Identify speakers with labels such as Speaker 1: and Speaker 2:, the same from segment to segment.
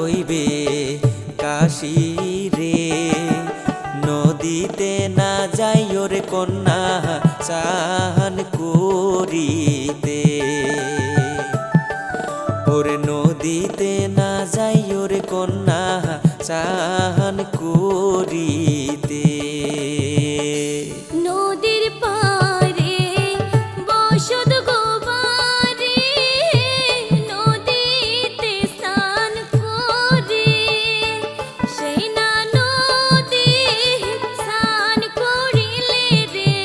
Speaker 1: হইবে কাশি রে। নদীতে না যাইও রে কন্যা চান করিতে, ওরে নদীতে না যাইও রে কন্যা চান করিতে।
Speaker 2: নদীর পারে বসত গোবারে নদীতে স্নান করে, সেই না নদী স্নান করিলে রে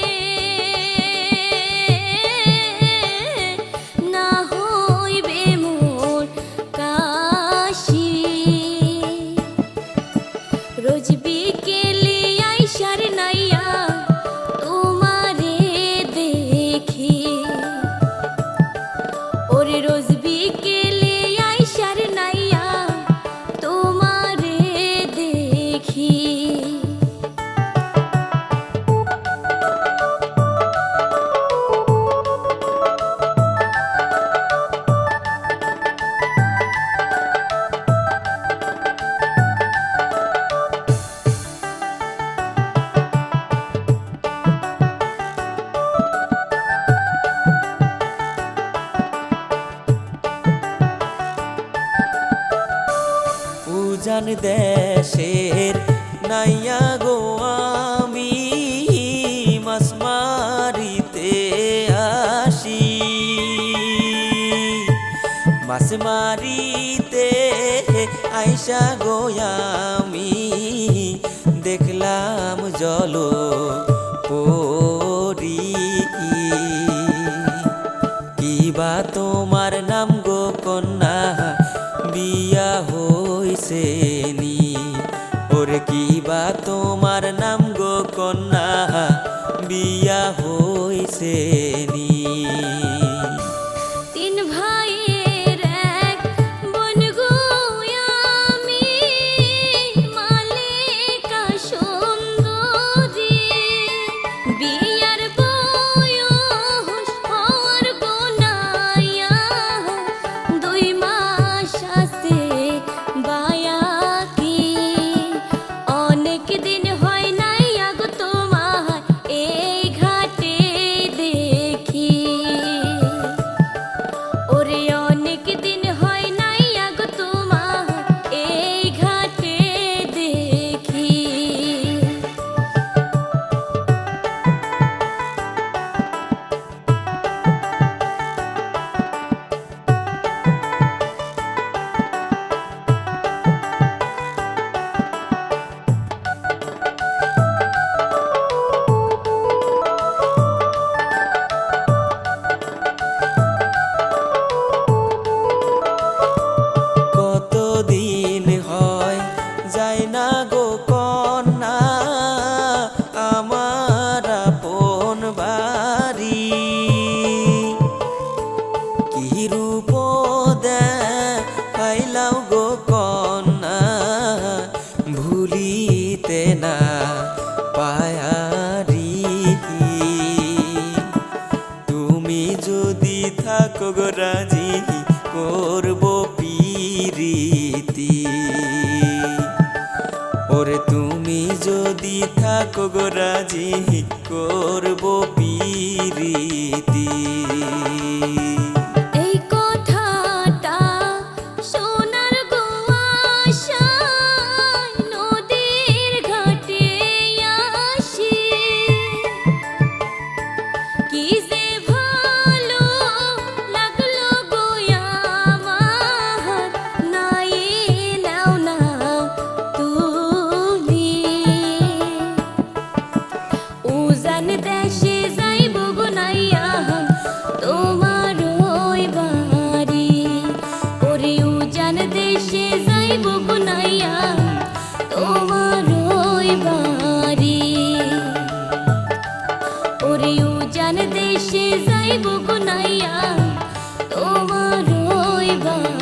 Speaker 2: না হইবে মোর কাশি। রোজ বিকেলে আইসার নাইয়া তোমারে দেখি, ওরে রোজ বিকেলে আইসার নাইয়া তোমারে দেখি।
Speaker 1: উজান দেশের নাইয়া গো আমি মাছ মারিতে আসি, মাছ মারিতে আইসা গো আমি দেখলাম জল পরি। কিবা তোমার নাম গো কন্যা বিয়া হইছে নি, ওরে কিবা তোমার নাম গো কন্যা বিয়া হইছে নি।
Speaker 2: তিন ভাইয়ের এক বোন গো আমি মালেকা সুন্দরী, বিয়ার বয়স হওয়ার গো নাইয়া 2 মাস আছে বায়াকি। অনেক দিন হয় নাইয়া গো তোমার এই ঘাটে দেখি, ওরে অনেক দিন হয় নাইয়া গো তোমার এই ঘাটে দেখি।
Speaker 1: কতদিন হয় যায় না গো কন্যা আমার আপন বাড়ি, কি রূপ দেখাইলাও গো কন্যা ভুলিতে না পায়ারি। তুমি যদি থাকো গো রাজি করব প্রীতি, ওরে তুমি যদি থাকো গো রাজি করব প্রীতি।
Speaker 2: এই কথাটা সোনার গো আশায় নদীর ঘাটে আসি, কি যে ভালো লাগলো গো আমার নাই নাও না তুমি। উজান দেশে যাইব গো নাইয়া তোমার ওই বাড়ি, ওরে উজান দেশে যাইব গো নাইয়া তোমার ওই বাড়ি, ওরে উজান দেশে যাইব গো নাইয়া তোমার ওই বাড়ি।